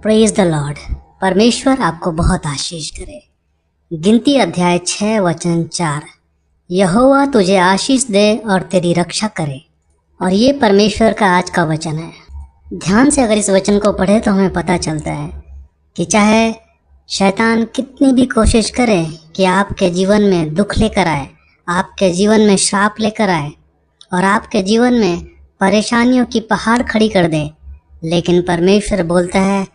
Praise the Lord. परमेश्वर आपको बहुत आशीष करे। गिनती अध्याय 6 वचन 4। यहोवा तुझे आशीष दे और तेरी रक्षा करे। और ये परमेश्वर का आज का वचन है। ध्यान से अगर इस वचन को पढ़े तो हमें पता चलता है कि चाहे शैतान कितनी भी कोशिश करे कि आपके जीवन में दुख लेकर आए, आपके जीवन में श्राप लेकर आए और आपके जीवन में परेशानियों की पहाड़ खड़ी कर दे, लेकिन परमेश्वर बोलता है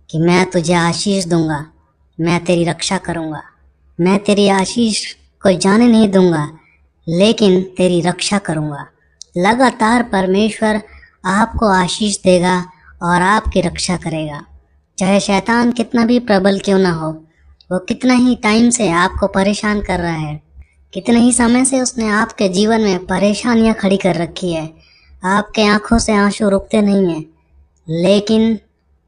कि मैं तुझे आशीष दूंगा, मैं तेरी रक्षा करूंगा, मैं तेरी आशीष को जाने नहीं दूंगा, लेकिन तेरी रक्षा करूंगा। लगातार परमेश्वर आपको आशीष देगा और आपकी रक्षा करेगा। चाहे शैतान कितना भी प्रबल क्यों ना हो, वो कितना ही टाइम से आपको परेशान कर रहा है, कितने ही समय से उसने आपके जीवन में परेशानियां खड़ी कर रखी है, आपके आंखों से आंसू रुकते नहीं हैं, लेकिन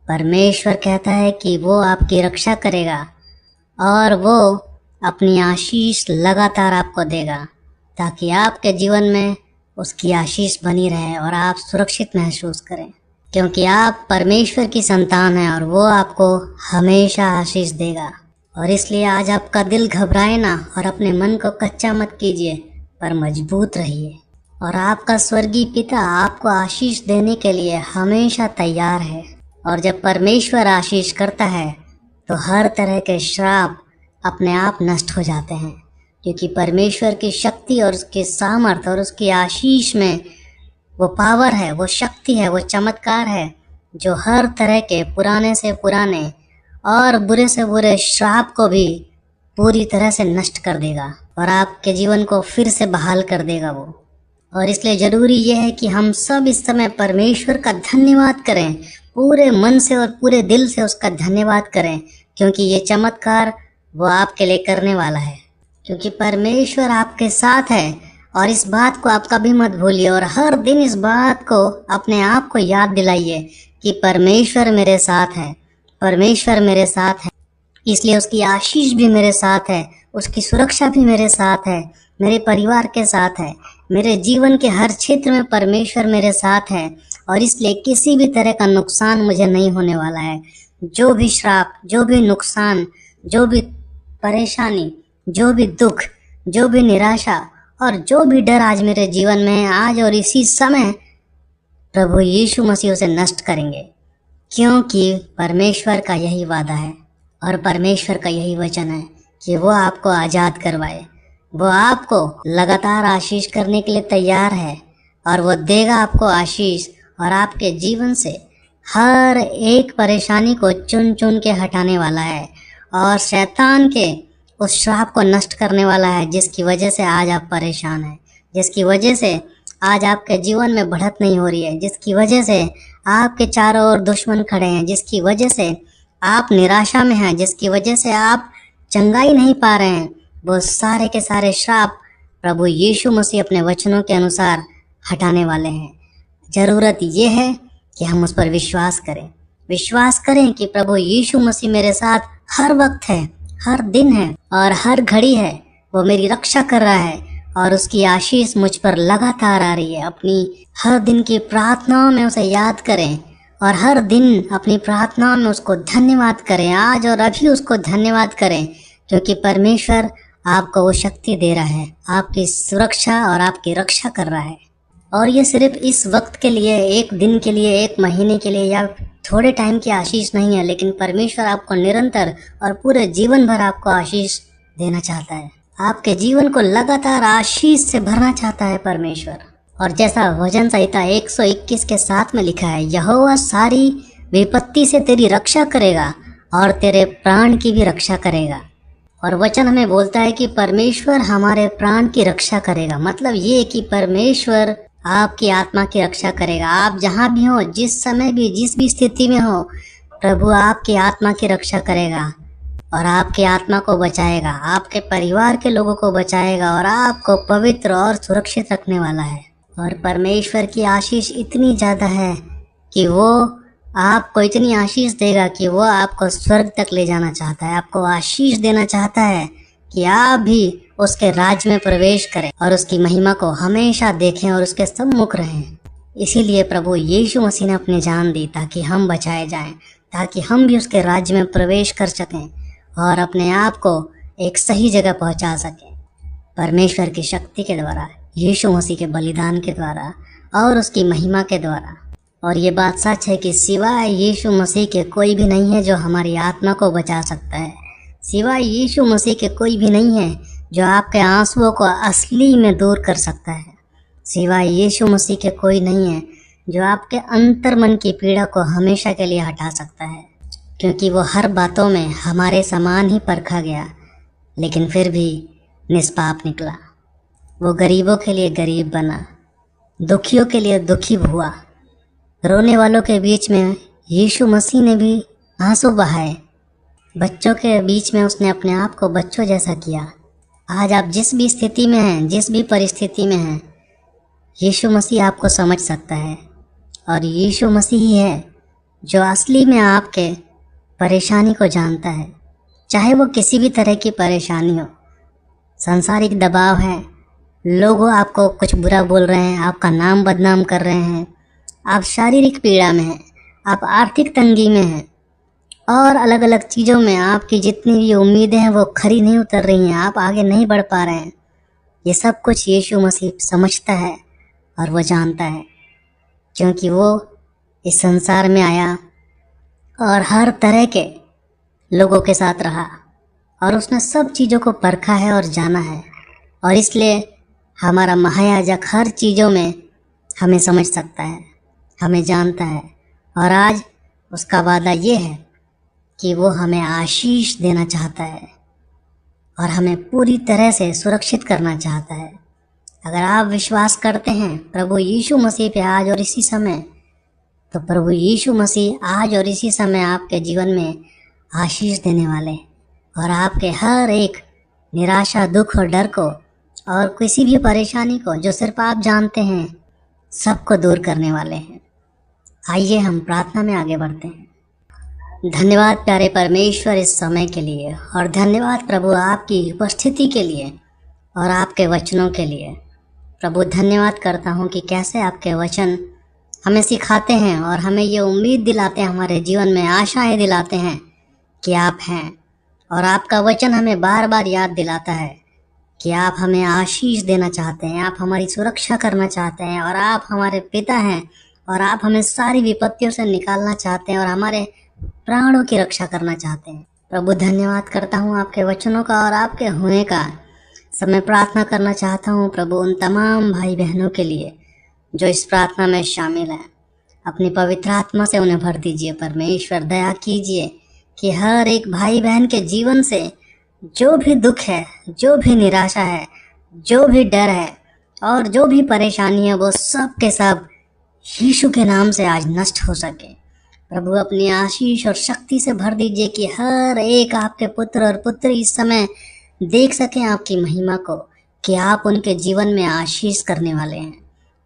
परमेश्वर कहता है कि वो आपकी रक्षा करेगा और वो अपनी आशीष लगातार आपको देगा, ताकि आपके जीवन में उसकी आशीष बनी रहे और आप सुरक्षित महसूस करें, क्योंकि आप परमेश्वर की संतान हैं और वो आपको हमेशा आशीष देगा। और इसलिए आज आपका दिल घबराए ना और अपने मन को कच्चा मत कीजिए, पर मजबूत रहिए। और आपका स्वर्गीय पिता आपको आशीष देने के लिए हमेशा तैयार है। और जब परमेश्वर आशीष करता है तो हर तरह के श्राप अपने आप नष्ट हो जाते हैं, क्योंकि परमेश्वर की शक्ति और उसके सामर्थ्य और उसकी आशीष में वो पावर है, वो शक्ति है, वो चमत्कार है जो हर तरह के पुराने से पुराने और बुरे से बुरे श्राप को भी पूरी तरह से नष्ट कर देगा और आपके जीवन को फिर से बहाल कर देगा वो। और इसलिए ज़रूरी यह है कि हम सब इस समय परमेश्वर का धन्यवाद करें, पूरे मन से और पूरे दिल से उसका धन्यवाद करें, क्योंकि ये चमत्कार वो आपके लिए करने वाला है, क्योंकि परमेश्वर आपके साथ है। और इस बात को आप कभी मत भूलिए और हर दिन इस बात को अपने आप को याद दिलाइए कि परमेश्वर मेरे साथ है, परमेश्वर मेरे साथ है, इसलिए उसकी आशीष भी मेरे साथ है, उसकी सुरक्षा भी मेरे साथ है, मेरे परिवार के साथ है, मेरे जीवन के हर क्षेत्र में परमेश्वर मेरे साथ है। और इसलिए किसी भी तरह का नुकसान मुझे नहीं होने वाला है। जो भी श्राप, जो भी नुकसान, जो भी परेशानी, जो भी दुख, जो भी निराशा और जो भी डर आज मेरे जीवन में है, आज और इसी समय प्रभु यीशु मसीह उसे नष्ट करेंगे, क्योंकि परमेश्वर का यही वादा है और परमेश्वर का यही वचन है कि वो आपको आज़ाद करवाए। वो आपको लगातार आशीष करने के लिए तैयार है और वो देगा आपको आशीष और आपके जीवन से हर एक परेशानी को चुन चुन के हटाने वाला है और शैतान के उस श्राप को नष्ट करने वाला है, जिसकी वजह से आज आप परेशान हैं, जिसकी वजह से आज आपके जीवन में बढ़त नहीं हो रही है, जिसकी वजह से आपके चारों ओर दुश्मन खड़े हैं, जिसकी वजह से आप निराशा में हैं, जिसकी वजह से आप चंगाई नहीं पा रहे हैं, वो सारे के सारे श्राप प्रभु यीशु मसीह अपने वचनों के अनुसार हटाने वाले हैं। ज़रूरत ये है कि हम उस पर विश्वास करें कि प्रभु यीशु मसीह मेरे साथ हर वक्त है, हर दिन है और हर घड़ी है। वो मेरी रक्षा कर रहा है और उसकी आशीष मुझ पर लगातार आ रही है। अपनी हर दिन की प्रार्थनाओं में उसे याद करें और हर दिन अपनी प्रार्थनाओं में उसको धन्यवाद करें, आज और अभी उसको धन्यवाद करें, क्योंकि परमेश्वर आपको वो शक्ति दे रहा है, आपकी सुरक्षा और आपकी रक्षा कर रहा है। और ये सिर्फ इस वक्त के लिए, एक दिन के लिए, एक महीने के लिए या थोड़े टाइम की आशीष नहीं है, लेकिन परमेश्वर आपको निरंतर और पूरे जीवन भर आपको आशीष देना चाहता है। आपके जीवन को लगातार आशीष से भरना चाहता है परमेश्वर। और जैसा भजन संहिता 121 के 7 में लिखा है, यहोवा सारी विपत्ति से तेरी रक्षा करेगा और तेरे प्राण की भी रक्षा करेगा। और वचन हमें बोलता है कि परमेश्वर हमारे प्राण की रक्षा करेगा। मतलब ये कि परमेश्वर आपकी आत्मा की रक्षा करेगा। आप जहाँ भी हो, जिस समय भी, जिस भी स्थिति में हो, प्रभु आपकी आत्मा की रक्षा करेगा और आपकी आत्मा को बचाएगा, आपके परिवार के लोगों को बचाएगा और आपको पवित्र और सुरक्षित रखने वाला है। और परमेश्वर की आशीष इतनी ज़्यादा है कि वो आपको इतनी आशीष देगा कि वो आपको स्वर्ग तक ले जाना चाहता है, आपको आशीष देना चाहता है कि आप भी उसके राज में प्रवेश करें और उसकी महिमा को हमेशा देखें और उसके सम्मुख रहें। इसीलिए प्रभु यीशु मसीह ने अपनी जान दी ताकि हम बचाए जाएं, ताकि हम भी उसके राज्य में प्रवेश कर सकें और अपने आप को एक सही जगह पहुंचा सकें, परमेश्वर की शक्ति के द्वारा, यीशु मसीह के बलिदान के द्वारा और उसकी महिमा के द्वारा। और ये बात सच है कि सिवाय यीशु मसीह के कोई भी नहीं है जो हमारी आत्मा को बचा सकता है। सिवाय यीशु मसीह के कोई भी नहीं है जो आपके आंसुओं को असली में दूर कर सकता है। सिवाय यीशु मसीह के कोई नहीं है जो आपके अंतर मन की पीड़ा को हमेशा के लिए हटा सकता है, क्योंकि वो हर बातों में हमारे समान ही परखा गया, लेकिन फिर भी निष्पाप निकला। वो गरीबों के लिए गरीब बना, दुखियों के लिए दुखी हुआ। रोने वालों के बीच में यीशु मसीह ने भी आंसू बहाए। बच्चों के बीच में उसने अपने आप को बच्चों जैसा किया। आज आप जिस भी स्थिति में हैं, जिस भी परिस्थिति में हैं, यीशु मसीह आपको समझ सकता है। और यीशु मसीह ही है जो असली में आपके परेशानी को जानता है, चाहे वो किसी भी तरह की परेशानी हो। सांसारिक दबाव है, लोग आपको कुछ बुरा बोल रहे हैं, आपका नाम बदनाम कर रहे हैं, आप शारीरिक पीड़ा में हैं, आप आर्थिक तंगी में हैं और अलग अलग चीज़ों में आपकी जितनी भी उम्मीदें हैं वो खरी नहीं उतर रही हैं, आप आगे नहीं बढ़ पा रहे हैं। ये सब कुछ यीशु मसीह समझता है और वो जानता है, क्योंकि वो इस संसार में आया और हर तरह के लोगों के साथ रहा और उसने सब चीज़ों को परखा है और जाना है। और इसलिए हमारा महायाजक हर चीज़ों में हमें समझ सकता है, हमें जानता है। और आज उसका वादा ये है कि वो हमें आशीष देना चाहता है और हमें पूरी तरह से सुरक्षित करना चाहता है। अगर आप विश्वास करते हैं प्रभु यीशु मसीह पे आज और इसी समय, तो प्रभु यीशु मसीह आज और इसी समय आपके जीवन में आशीष देने वाले और आपके हर एक निराशा, दुख और डर को और किसी भी परेशानी को जो सिर्फ आप जानते हैं, सबको दूर करने वाले हैं। आइए हम प्रार्थना में आगे बढ़ते हैं। धन्यवाद प्यारे परमेश्वर इस समय के लिए, और धन्यवाद प्रभु आपकी उपस्थिति के लिए और आपके वचनों के लिए। प्रभु धन्यवाद करता हूँ कि कैसे आपके वचन हमें सिखाते हैं और हमें ये उम्मीद दिलाते हैं, हमारे जीवन में आशाएं दिलाते हैं कि आप हैं। और आपका वचन हमें बार बार याद दिलाता है कि आप हमें आशीष देना चाहते हैं, आप हमारी सुरक्षा करना चाहते हैं और आप हमारे पिता हैं और आप हमें सारी विपत्तियों से निकालना चाहते हैं और हमारे प्राणों की रक्षा करना चाहते हैं। प्रभु धन्यवाद करता हूँ आपके वचनों का और आपके होने का। समय प्रार्थना करना चाहता हूँ प्रभु उन तमाम भाई बहनों के लिए जो इस प्रार्थना में शामिल हैं। अपनी पवित्र आत्मा से उन्हें भर दीजिए परमेश्वर। दया कीजिए कि हर एक भाई बहन के जीवन से जो भी दुख है, जो भी निराशा है, जो भी डर है और जो भी परेशानी है, वो सब के सब यीशु के नाम से आज नष्ट हो सके। प्रभु अपनी आशीष और शक्ति से भर दीजिए कि हर एक आपके पुत्र और पुत्री इस समय देख सकें आपकी महिमा को, कि आप उनके जीवन में आशीष करने वाले हैं।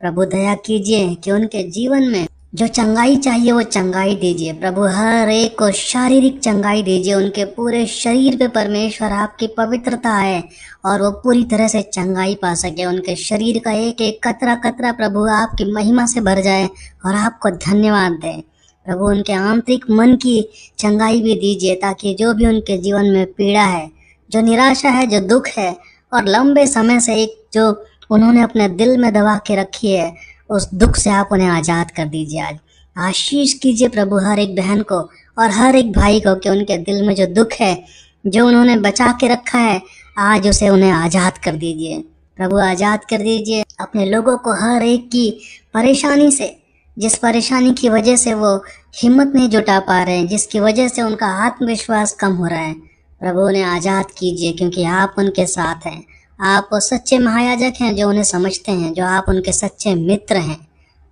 प्रभु दया कीजिए कि उनके जीवन में जो चंगाई चाहिए वो चंगाई दीजिए। प्रभु हर एक को शारीरिक चंगाई दीजिए, उनके पूरे शरीर पे परमेश्वर आपकी पवित्रता है और वो पूरी तरह से चंगाई पा सके। उनके शरीर का एक एक कतरा कतरा प्रभु आपकी महिमा से भर जाए और आपको धन्यवाद दें। प्रभु उनके आंतरिक मन की चंगाई भी दीजिए, ताकि जो भी उनके जीवन में पीड़ा है, जो निराशा है, जो दुख है और लंबे समय से एक जो उन्होंने अपने दिल में दबा के रखी है, उस दुख से आप उन्हें आज़ाद कर दीजिए। आज आशीष कीजिए प्रभु हर एक बहन को और हर एक भाई को, कि उनके दिल में जो दुख है, जो उन्होंने बचा के रखा है, आज उसे उन्हें आज़ाद कर दीजिए। प्रभु आज़ाद कर दीजिए अपने लोगों को हर एक की परेशानी से, जिस परेशानी की वजह से वो हिम्मत नहीं जुटा पा रहे हैं, जिसकी वजह से उनका आत्मविश्वास कम हो रहा है। प्रभु उन्हें आज़ाद कीजिए, क्योंकि आप उनके साथ हैं। आप वो सच्चे महायाजक हैं जो उन्हें समझते हैं, जो आप उनके सच्चे मित्र हैं।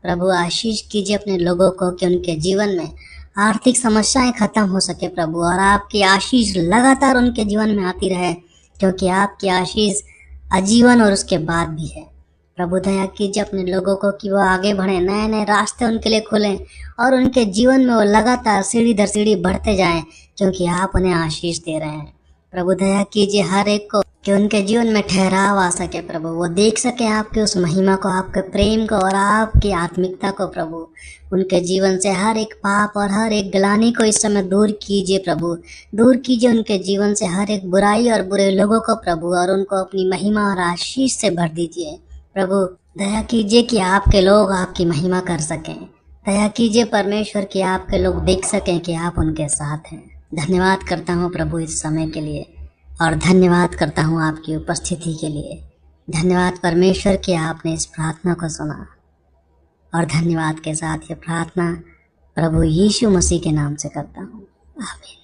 प्रभु आशीष कीजिए अपने लोगों को कि उनके जीवन में आर्थिक समस्याएं खत्म हो सके प्रभु, और आपकी आशीष लगातार उनके जीवन में आती रहे, क्योंकि आपकी आशीष आजीवन और उसके बाद भी है। प्रभु दया कीजिए अपने लोगों को कि वो आगे बढ़ें, नए नए रास्ते उनके लिए खुलें और उनके जीवन में वो लगातार सीढ़ी दर सीढ़ी बढ़ते जाएं, क्योंकि आप उन्हें आशीष दे रहे हैं। प्रभु दया कीजिए हर एक को कि उनके जीवन में ठहराव आ सके प्रभु, वो देख सके आपके उस महिमा को, आपके प्रेम को और आपकी आत्मिकता को प्रभु। उनके जीवन से हर एक पाप और हर एक ग्लानि को इस समय दूर कीजिए प्रभु, दूर कीजिए उनके जीवन से हर एक बुराई और बुरे लोगों को प्रभु, और उनको अपनी महिमा और आशीष से भर दीजिए प्रभु। दया कीजिए कि आपके लोग आपकी महिमा कर सकें। दया कीजिए परमेश्वर कि आपके लोग देख सकें कि आप उनके साथ हैं। धन्यवाद करता हूँ प्रभु इस समय के लिए, और धन्यवाद करता हूँ आपकी उपस्थिति के लिए। धन्यवाद परमेश्वर कि आपने इस प्रार्थना को सुना, और धन्यवाद के साथ ये प्रार्थना प्रभु यीशु मसीह के नाम से करता हूँ। आमीन।